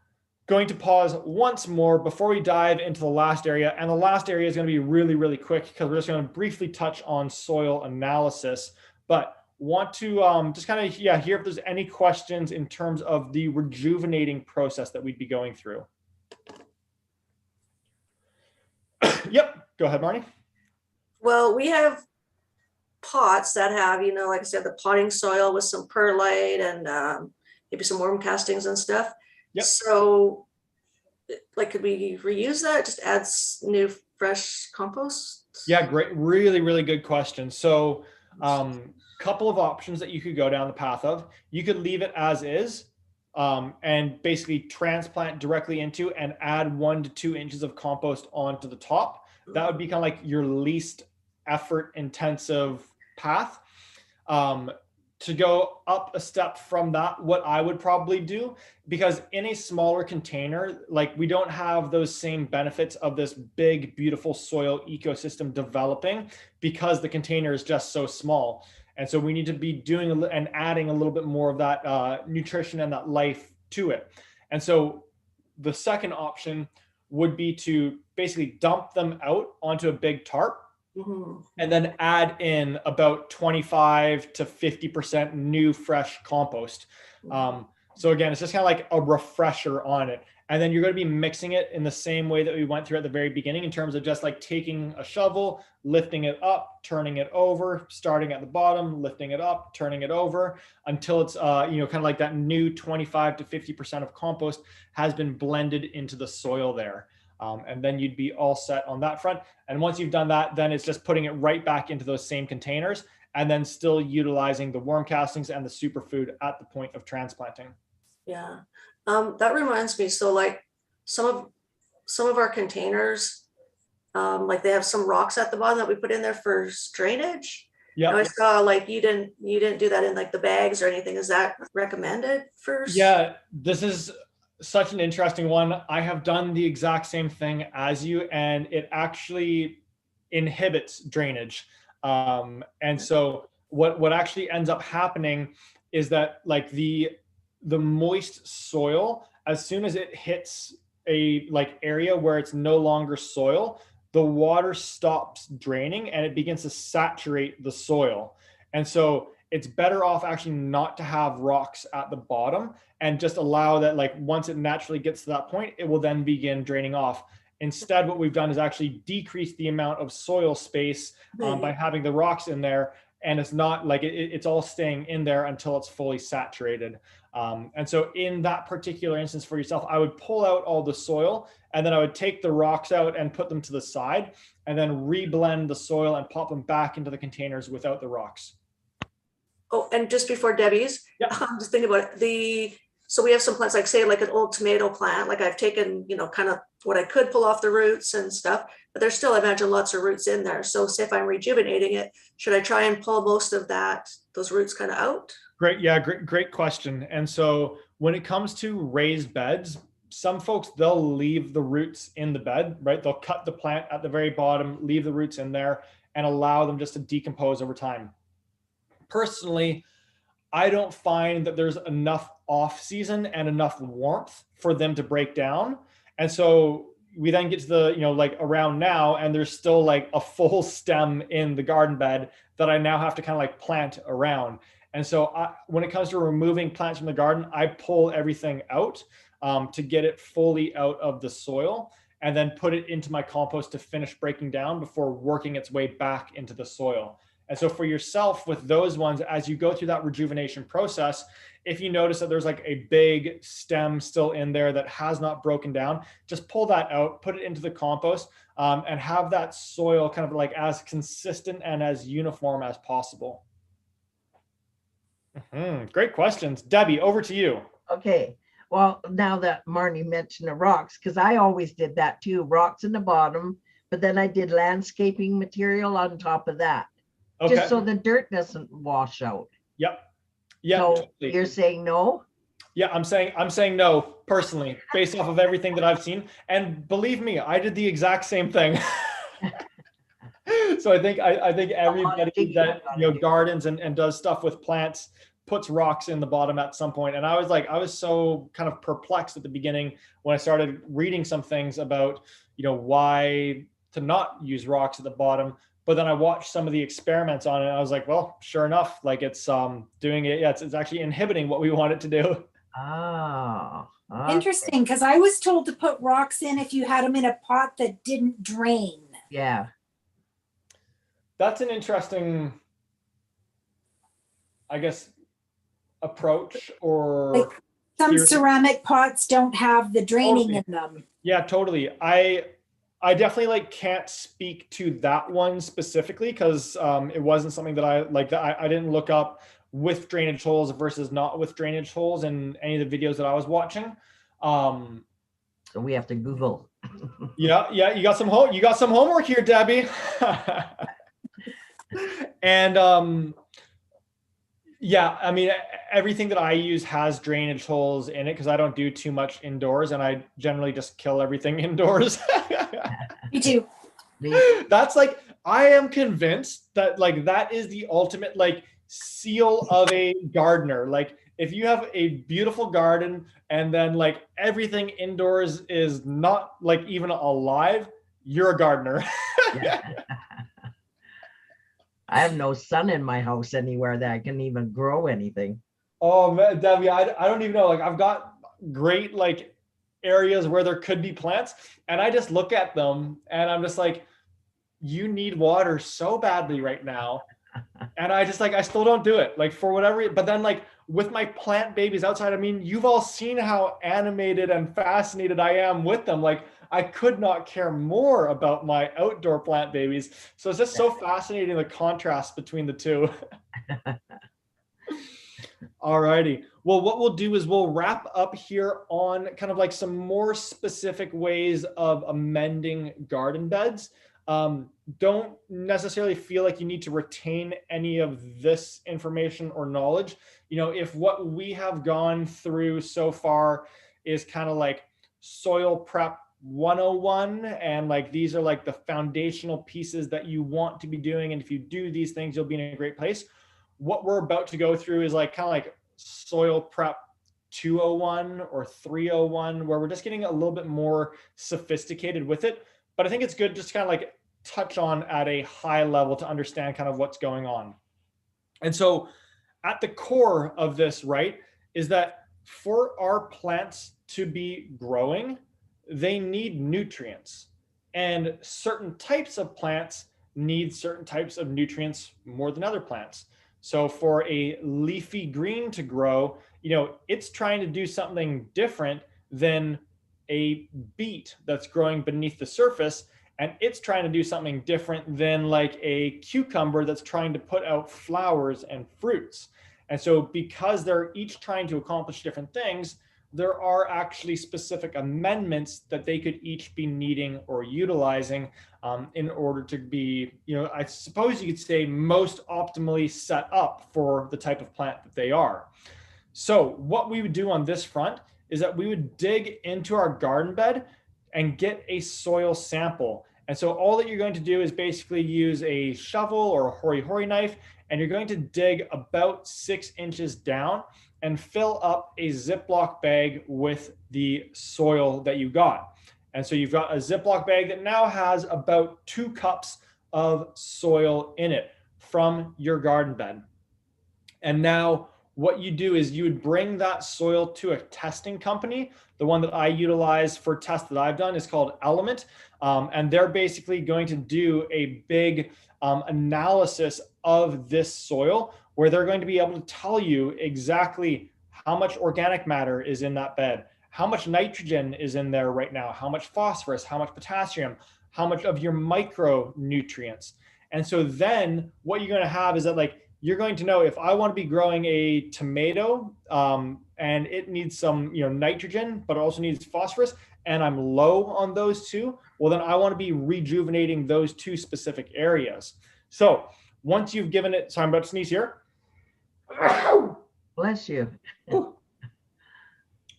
going to pause once more before we dive into the last area. And the last area is going to be really, really quick because we're just going to briefly touch on soil analysis. But want to just kind of, hear if there's any questions in terms of the rejuvenating process that we'd be going through. Yep, go ahead, Marnie. Well, we have pots that have, like I said, the potting soil with some perlite and maybe some worm castings and stuff. Yep. So, like, could we reuse that? Just add new, fresh compost? Yeah, great. Really, really good question. So, couple of options that you could go down the path of. You could leave it as is and basically transplant directly into and add 1 to 2 inches of compost onto the top. That would be kind of like your least effort intensive path. To go up a step from that, what I would probably do, because in a smaller container, like we don't have those same benefits of this big, beautiful soil ecosystem developing because the container is just so small. And so we need to be doing and adding a little bit more of that nutrition and that life to it. And so the second option would be to basically dump them out onto a big tarp. Mm-hmm. And then add in about 25 to 50% new fresh compost. So again, it's just kind of like a refresher on it. And then you're going to be mixing it in the same way that we went through at the very beginning in terms of just like taking a shovel, lifting it up, turning it over, starting at the bottom, lifting it up, turning it over until it's, kind of like that new 25 to 50% of compost has been blended into the soil there. And then you'd be all set on that front. And once you've done that, then it's just putting it right back into those same containers and then still utilizing the worm castings and the superfood at the point of transplanting. Yeah, that reminds me. So like some of our containers, like they have some rocks at the bottom that we put in there for drainage. Yeah, I saw like you didn't do that in like the bags or anything. Is that recommended first? Yeah, this is such an interesting one. I have done the exact same thing as you, and it actually inhibits drainage. And so what actually ends up happening is that like the moist soil, as soon as it hits a like area where it's no longer soil, the water stops draining and it begins to saturate the soil. And so it's better off actually not to have rocks at the bottom and just allow that, like once it naturally gets to that point, it will then begin draining off. Instead, what we've done is actually decrease the amount of soil space by having the rocks in there. And it's not like it's all staying in there until it's fully saturated. And so in that particular instance for yourself, I would pull out all the soil and then I would take the rocks out and put them to the side and then reblend the soil and pop them back into the containers without the rocks. Oh, and just before Debbie's, just thinking about it, so we have some plants, like say like an old tomato plant, like I've taken, kind of what I could pull off the roots and stuff, but there's still, I imagine, lots of roots in there. So say if I'm rejuvenating it, should I try and pull most of those roots kind of out? Great. Yeah, great question. And so when it comes to raised beds, some folks, they'll leave the roots in the bed, right? They'll cut the plant at the very bottom, leave the roots in there and allow them just to decompose over time. Personally, I don't find that there's enough off season and enough warmth for them to break down. And so we then get to the, like around now, and there's still like a full stem in the garden bed that I now have to kind of like plant around. And so when it comes to removing plants from the garden, I pull everything out to get it fully out of the soil and then put it into my compost to finish breaking down before working its way back into the soil. And so for yourself with those ones, as you go through that rejuvenation process, if you notice that there's like a big stem still in there that has not broken down, just pull that out, put it into the compost, and have that soil kind of like as consistent and as uniform as possible. Great questions. Debbie, over to you. Okay. Well, now that Marnie mentioned the rocks, because I always did that too, rocks in the bottom, but then I did landscaping material on top of that. Okay. Just so the dirt doesn't wash out. Yep. Yeah. So totally. You're saying no? Yeah, I'm saying no personally, based off of everything that I've seen. And believe me, I did the exact same thing. So I think everybody that gardens and does stuff with plants, puts rocks in the bottom at some point. And I was so kind of perplexed at the beginning when I started reading some things about, why to not use rocks at the bottom. But then I watched some of the experiments on it, and I was like, well, sure enough, like it's doing it. Yeah, it's actually inhibiting what we want it to do. Oh, okay. Interesting, because I was told to put rocks in if you had them in a pot that didn't drain. Yeah. That's an interesting, I guess, approach or Like some theory. ceramic pots don't have the draining Totally. in them. Yeah, totally. I definitely can't speak to that one specifically because it wasn't something that I didn't look up with drainage holes versus not with drainage holes in any of the videos that I was watching. So we have to Google. Yeah, you got some homework here, Debbie. And yeah, I mean, everything that I use has drainage holes in it because I don't do too much indoors, and I generally just kill everything indoors. Me too. That's like, I am convinced that like that is the ultimate like seal of a gardener. Like if you have a beautiful garden and then like everything indoors is not like even alive, you're a gardener. I have no sun in my house anywhere that I can even grow anything. Oh man, Debbie, I don't even know. Like I've got great like areas where there could be plants, and I just look at them and I'm just like, you need water so badly right now. And I still don't do it, like for whatever. But then like with my plant babies outside, I mean, you've all seen how animated and fascinated I am with them. Like I could not care more about my outdoor plant babies. So it's just so fascinating, the contrast between the two. All righty. Well, what we'll do is we'll wrap up here on kind of like some more specific ways of amending garden beds. Don't necessarily feel like you need to retain any of this information or knowledge. If what we have gone through so far is kind of like soil prep 101, and like these are like the foundational pieces that you want to be doing, and if you do these things, you'll be in a great place. What we're about to go through is like kind of like soil prep 201 or 301, where we're just getting a little bit more sophisticated with it. But I think it's good just to kind of like touch on at a high level to understand kind of what's going on. And so at the core of this, right, is that for our plants to be growing, they need nutrients, and certain types of plants need certain types of nutrients more than other plants. So for a leafy green to grow, it's trying to do something different than a beet that's growing beneath the surface. And it's trying to do something different than like a cucumber that's trying to put out flowers and fruits. And so because they're each trying to accomplish different things, there are actually specific amendments that they could each be needing or utilizing in order to be, I suppose you could say, most optimally set up for the type of plant that they are. So what we would do on this front is that we would dig into our garden bed and get a soil sample. And so all that you're going to do is basically use a shovel or a hori-hori knife, and you're going to dig about 6 inches down and fill up a Ziploc bag with the soil that you got. And so you've got a Ziploc bag that now has about 2 cups of soil in it from your garden bed. And now what you do is you would bring that soil to a testing company. The one that I utilize for tests that I've done is called Element. And they're basically going to do a big analysis of this soil, where they're going to be able to tell you exactly how much organic matter is in that bed, how much nitrogen is in there right now, how much phosphorus, how much potassium, how much of your micronutrients. And so then what you're going to have is that like, you're going to know, if I want to be growing a tomato and it needs some nitrogen, but it also needs phosphorus, and I'm low on those two, well, then I want to be rejuvenating those 2 specific areas. So once you've given it, sorry, I'm about to sneeze here. Bless you.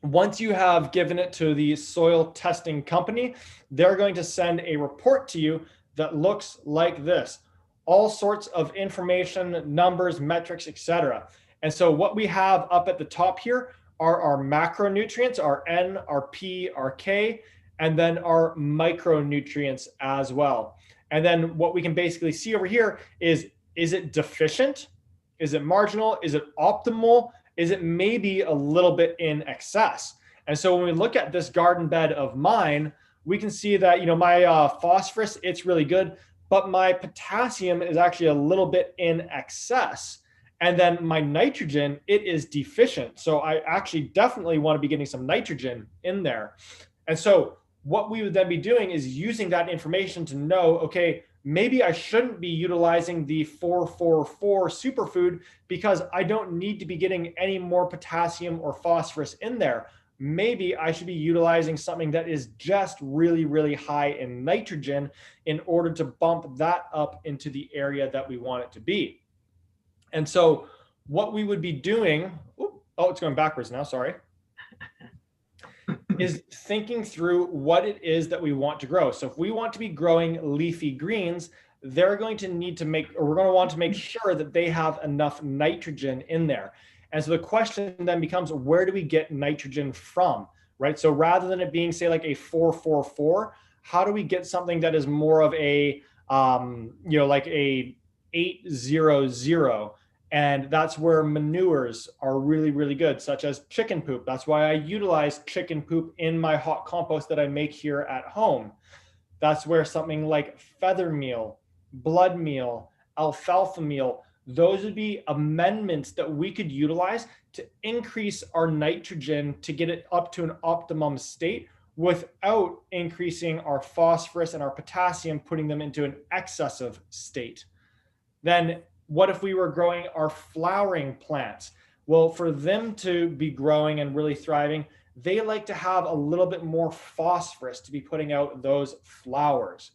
Once you have given it to the soil testing company, they're going to send a report to you that looks like this. All sorts of information, numbers, metrics, etc. And so what we have up at the top here are our macronutrients, our N, our P, our K, and then our micronutrients as well. And then what we can basically see over here is it deficient? Is it marginal? Is it optimal? Is it maybe a little bit in excess? And so when we look at this garden bed of mine, we can see that, my phosphorus, it's really good, but my potassium is actually a little bit in excess. And then my nitrogen, it is deficient. So I actually definitely want to be getting some nitrogen in there. And so what we would then be doing is using that information to know, okay, maybe I shouldn't be utilizing the 444 superfood because I don't need to be getting any more potassium or phosphorus in there. Maybe I should be utilizing something that is just really, really high in nitrogen in order to bump that up into the area that we want it to be. And so what we would be doing, it's going backwards now, sorry, is thinking through what it is that we want to grow. So if we want to be growing leafy greens, we're going to want to make sure that they have enough nitrogen in there. And so the question then becomes, where do we get nitrogen from, right? So rather than it being, say, like a 444, how do we get something that is more of a, like a 800? And that's where manures are really, really good, such as chicken poop. That's why I utilize chicken poop in my hot compost that I make here at home. That's where something like feather meal, blood meal, alfalfa meal, those would be amendments that we could utilize to increase our nitrogen to get it up to an optimum state without increasing our phosphorus and our potassium, putting them into an excessive state. Then what if we were growing our flowering plants? Well, for them to be growing and really thriving, they like to have a little bit more phosphorus to be putting out those flowers.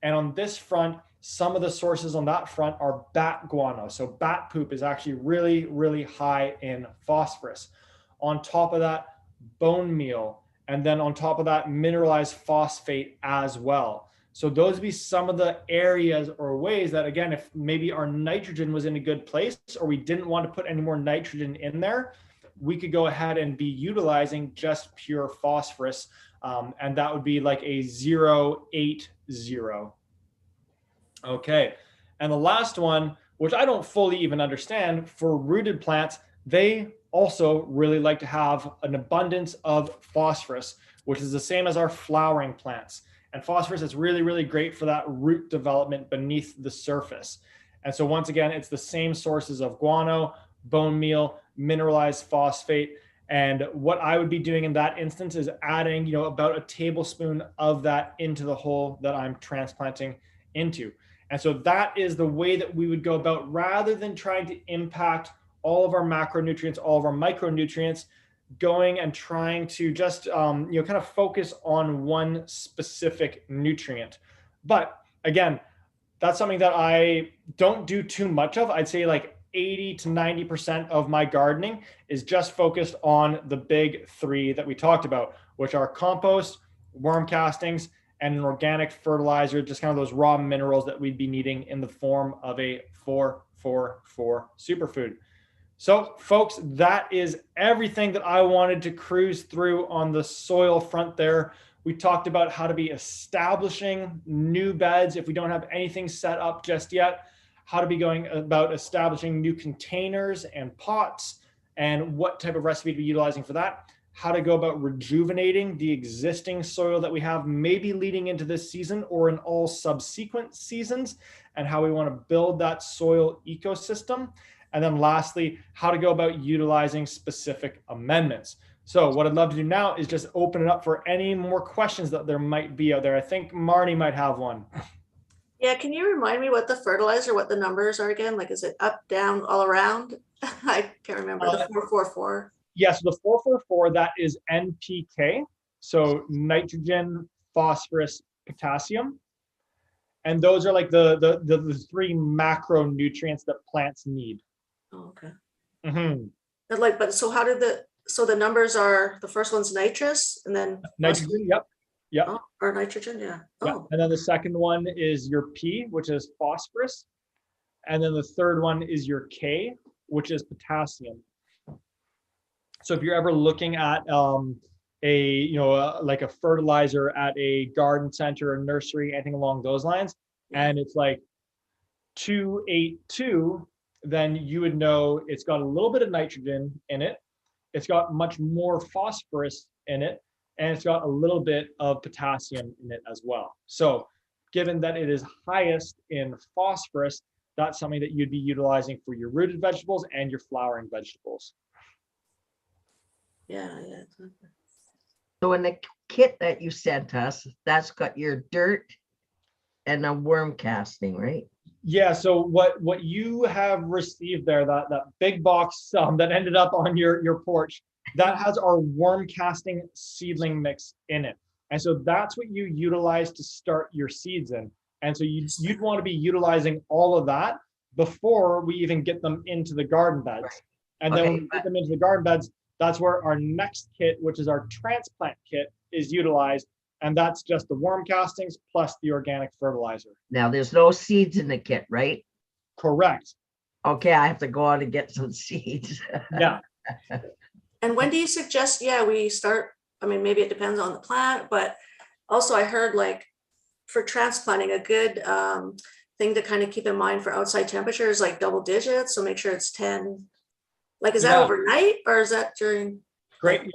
And on this front, some of the sources on that front are bat guano. So bat poop is actually really, really high in phosphorus. On top of that, bone meal. And then on top of that, mineralized phosphate as well. So those would be some of the areas or ways that, again, if maybe our nitrogen was in a good place or we didn't want to put any more nitrogen in there, we could go ahead and be utilizing just pure phosphorus. And that would be like a 080. Okay. And the last one, which I don't fully even understand, for rooted plants, they also really like to have an abundance of phosphorus, which is the same as our flowering plants. And phosphorus is really, really great for that root development beneath the surface. And so once again, it's the same sources of guano, bone meal, mineralized phosphate. And what I would be doing in that instance is adding, about a tablespoon of that into the hole that I'm transplanting into. And so that is the way that we would go about, rather than trying to impact all of our macronutrients, all of our micronutrients, going and trying to just kind of focus on one specific nutrient. But again, that's something that I don't do too much of. I'd say like 80 to 90% of my gardening is just focused on the big three that we talked about, which are compost, worm castings, and an organic fertilizer, just kind of those raw minerals that we'd be needing in the form of a 444 superfood. So folks, that is everything that I wanted to cruise through on the soil front there. We talked about how to be establishing new beds if we don't have anything set up just yet, how to be going about establishing new containers and pots, and what type of recipe to be utilizing for that, how to go about rejuvenating the existing soil that we have, maybe leading into this season or in all subsequent seasons, and how we want to build that soil ecosystem. And then lastly, how to go about utilizing specific amendments. So what I'd love to do now is just open it up for any more questions that there might be out there. I think Marnie might have one. Yeah, can you remind me what the fertilizer, what the numbers are again? Like, is it up, down, all around? I can't remember. The 444. Yes, the 444, that is NPK. So nitrogen, phosphorus, potassium. And those are like the three macronutrients that plants need. Oh, okay. Mm-hmm. But so how did the numbers are, the first one's nitrous and then nitrogen, yep. Oh, or nitrogen, yeah. Yep. Oh. And then the second one is your P, which is phosphorus. And then the third one is your K, which is potassium. So if you're ever looking at like a fertilizer at a garden center or nursery, anything along those lines, and it's like 282, then you would know it's got a little bit of nitrogen in it. It's got much more phosphorus in it, and it's got a little bit of potassium in it as well. So given that it is highest in phosphorus, that's something that you'd be utilizing for your rooted vegetables and your flowering vegetables. Yeah. So in the kit that you sent us, that's got your dirt and a worm casting, right? Yeah, so what you have received there, that big box that ended up on your porch, that has our worm casting seedling mix in it. And so that's what you utilize to start your seeds in. And so you'd want to be utilizing all of that before we even get them into the garden beds. Right. And then when we get them into the garden beds, that's where our next kit, which is our transplant kit, is utilized. And that's just the worm castings plus the organic fertilizer. Now there's no seeds in the kit, right? Correct. Okay, I have to go out and get some seeds. Yeah. And when do you suggest, we start? I mean, maybe it depends on the plant, but also I heard like for transplanting, a good thing to kind of keep in mind for outside temperatures, like double digits. So make sure it's 10. Like, is that overnight or is that during? Great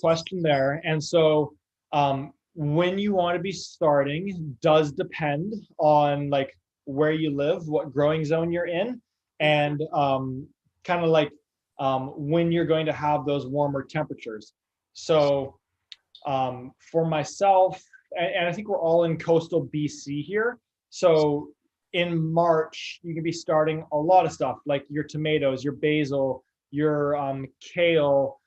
question there. And so when you want to be starting does depend on like where you live, what growing zone you're in, and kind of like when you're going to have those warmer temperatures. So for myself, and I think we're all in coastal BC here. So in March, you can be starting a lot of stuff like your tomatoes, your basil, your kale,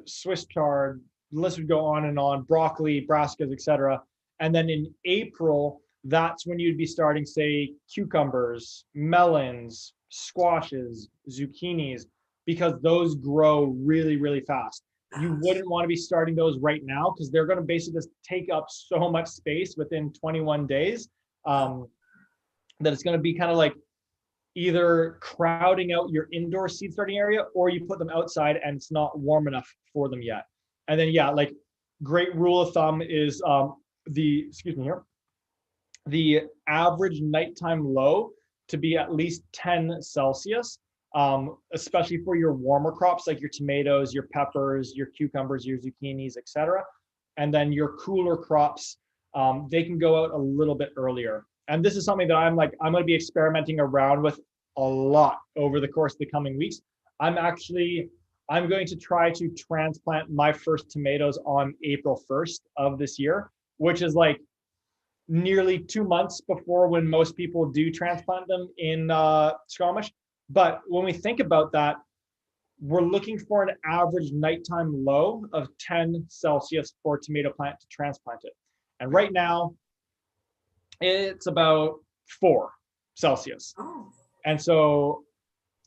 Swiss chard, the list would go on, broccoli, brassicas, etc. And then in April, that's when you'd be starting, say, cucumbers, melons, squashes, zucchinis, because those grow really, really fast. You wouldn't want to be starting those right now because they're going to basically just take up so much space within 21 days that it's going to be kind of like either crowding out your indoor seed starting area, or you put them outside and it's not warm enough for them yet. And then, like great rule of thumb is the average nighttime low to be at least 10 Celsius, especially for your warmer crops like your tomatoes, your peppers, your cucumbers, your zucchinis, etc. And then your cooler crops, they can go out a little bit earlier. And this is something that I'm going to be experimenting around with a lot over the course of the coming weeks. I'm going to try to transplant my first tomatoes on April 1st of this year, which is like nearly 2 months before when most people do transplant them in Squamish. But when we think about that, we're looking for an average nighttime low of 10 Celsius for a tomato plant to transplant it. And right now, it's about 4 Celsius. Oh. And so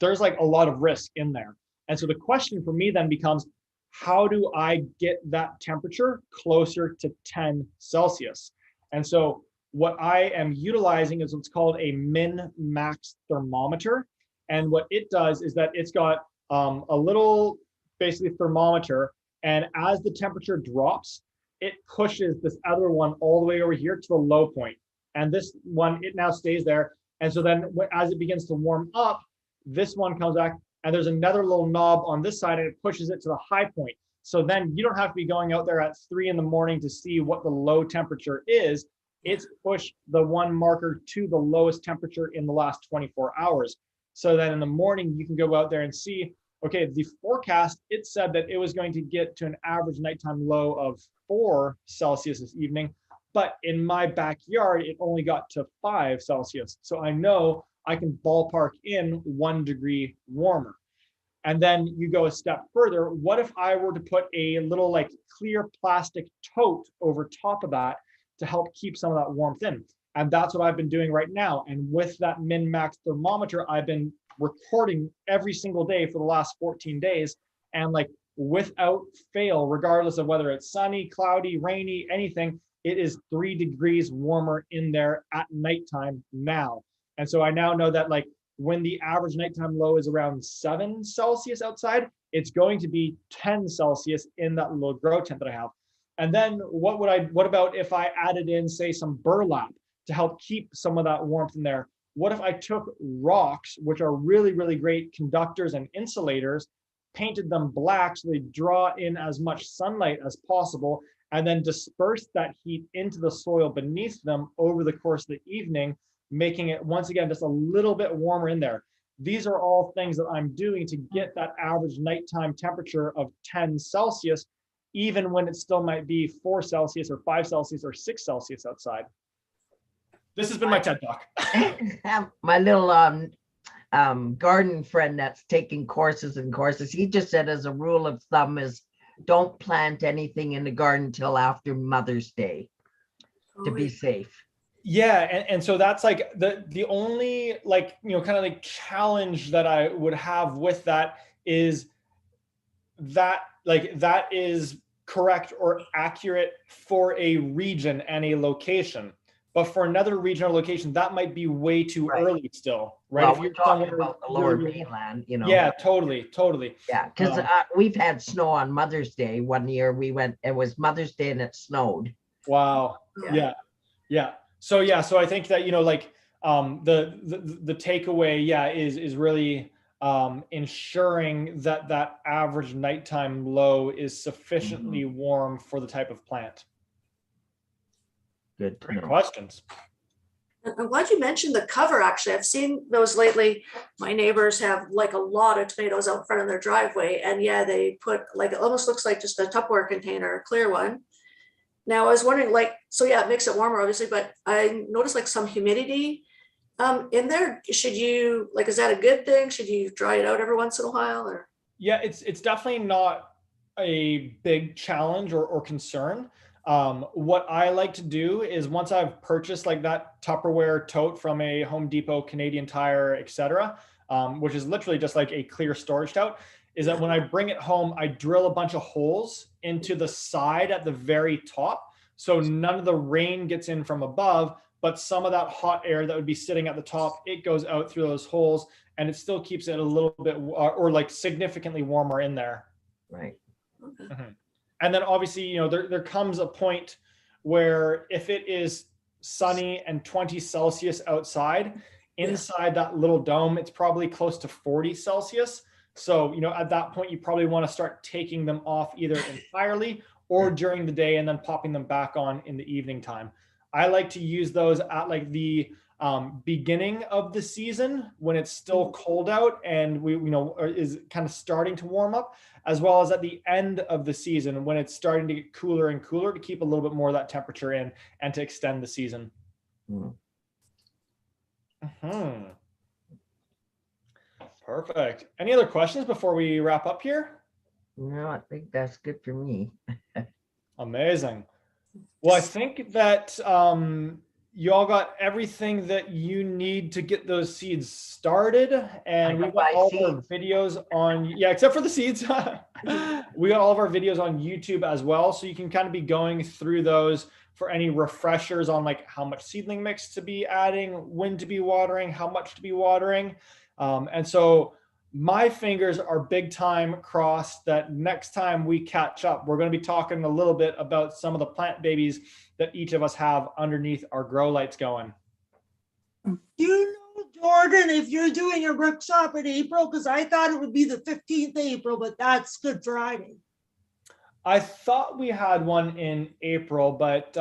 there's like a lot of risk in there. And so the question for me then becomes, how do I get that temperature closer to 10 Celsius? And so what I am utilizing is what's called a min-max thermometer. And what it does is that it's got a little basically thermometer, and as the temperature drops, it pushes this other one all the way over here to the low point. And this one, it now stays there. And so then as it begins to warm up, this one comes back, and there's another little knob on this side, and it pushes it to the high point. So then you don't have to be going out there at 3 in the morning to see what the low temperature is. It's pushed the one marker to the lowest temperature in the last 24 hours. So then in the morning, you can go out there and see, okay, the forecast, it said that it was going to get to an average nighttime low of 4 Celsius this evening. But in my backyard, it only got to 5 Celsius. So I know I can ballpark in 1 degree warmer. And then you go a step further. What if I were to put a little like clear plastic tote over top of that to help keep some of that warmth in? And that's what I've been doing right now. And with that min-max thermometer, I've been recording every single day for the last 14 days. And like without fail, regardless of whether it's sunny, cloudy, rainy, anything, it is 3 degrees warmer in there at nighttime now. And so I now know that like when the average nighttime low is around 7 Celsius outside, it's going to be 10 Celsius in that little grow tent that I have. And then what about if I added in, say, some burlap to help keep some of that warmth in there? What if I took rocks, which are really, really great conductors and insulators, painted them black so they draw in as much sunlight as possible, and then disperse that heat into the soil beneath them over the course of the evening, making it, once again, just a little bit warmer in there. These are all things that I'm doing to get that average nighttime temperature of 10 Celsius, even when it still might be 4 Celsius or 5 Celsius or 6 Celsius outside. This has been my TED Talk. My little garden friend that's taking courses and courses, he just said as a rule of thumb is don't plant anything in the garden till after Mother's Day to be safe. Yeah, and so that's like the only, like, you know, kind of like challenge that I would have with that is that, like, that is correct or accurate for a region and a location. But for another region or location, that might be way too early still, right? Well, if we're you're talking about the lower mainland, you know. Yeah, totally. Yeah, because we've had snow on Mother's Day. One year we went, it was Mother's Day and it snowed. Wow. Yeah. So I think that, you know, like the takeaway, is really ensuring that that average nighttime low is sufficiently warm for the type of plant. Good. Great questions. I'm glad you mentioned the cover. Actually, I've seen those lately. My neighbors have like a lot of tomatoes out front of their driveway, and yeah, they put, like, it almost looks like just a Tupperware container, a clear one. Now I was wondering, like, so yeah, it makes it warmer obviously, but I noticed like some humidity in there. Should you, like, is that a good thing? Should you dry it out every once in a while, or? Yeah, it's definitely not a big challenge or concern. What I like to do is, once I've purchased like that Tupperware tote from a Home Depot, Canadian Tire, etc., which is literally just like a clear storage tote, is that when I bring it home, I drill a bunch of holes into the side at the very top. So none of the rain gets in from above, but some of that hot air that would be sitting at the top, it goes out through those holes, and it still keeps it a little bit or like significantly warmer in there. Right. Okay. Mm-hmm. And then obviously, you know, there comes a point where if it is sunny and 20 Celsius outside, inside that little dome, it's probably close to 40 Celsius. So, you know, at that point, you probably want to start taking them off either entirely or during the day and then popping them back on in the evening time. I like to use those at like the beginning of the season when it's still cold out and we, you know, is kind of starting to warm up, as well as at the end of the season when it's starting to get cooler and cooler, to keep a little bit more of that temperature in and to extend the season. Perfect. Any other questions before we wrap up here? No, I think that's good for me. Amazing. Well, I think that you all got everything that you need to get those seeds started, and we've got all of our videos on, except for the seeds. We got all of our videos on YouTube as well, so you can kind of be going through those for any refreshers on like how much seedling mix to be adding, when to be watering, how much to be watering. And so my fingers are big time crossed that next time we catch up, we're going to be talking a little bit about some of the plant babies that each of us have underneath our grow lights going. Do you know, Jordan, if you're doing a workshop in April? Because I thought it would be the 15th April, but that's Good Friday. I thought we had one in April, but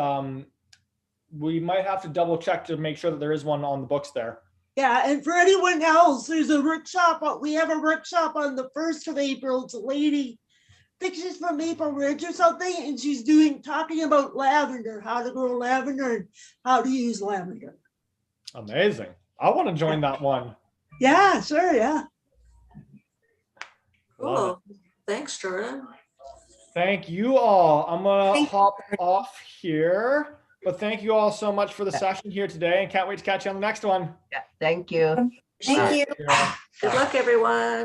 we might have to double check to make sure that there is one on the books there. Yeah, and for anyone else, there's a workshop. We have a workshop on the 1st of April. It's a lady, I think she's from Maple Ridge or something, and she's talking about lavender, how to grow lavender and how to use lavender. Amazing. I want to join that one. Yeah, sure, yeah. Cool. Thanks, Jordan. Thank you all. I'm going to hop off here. But thank you all so much for the session here today, and can't wait to catch you on the next one. Yeah, thank you. Thank you. Good luck, everyone.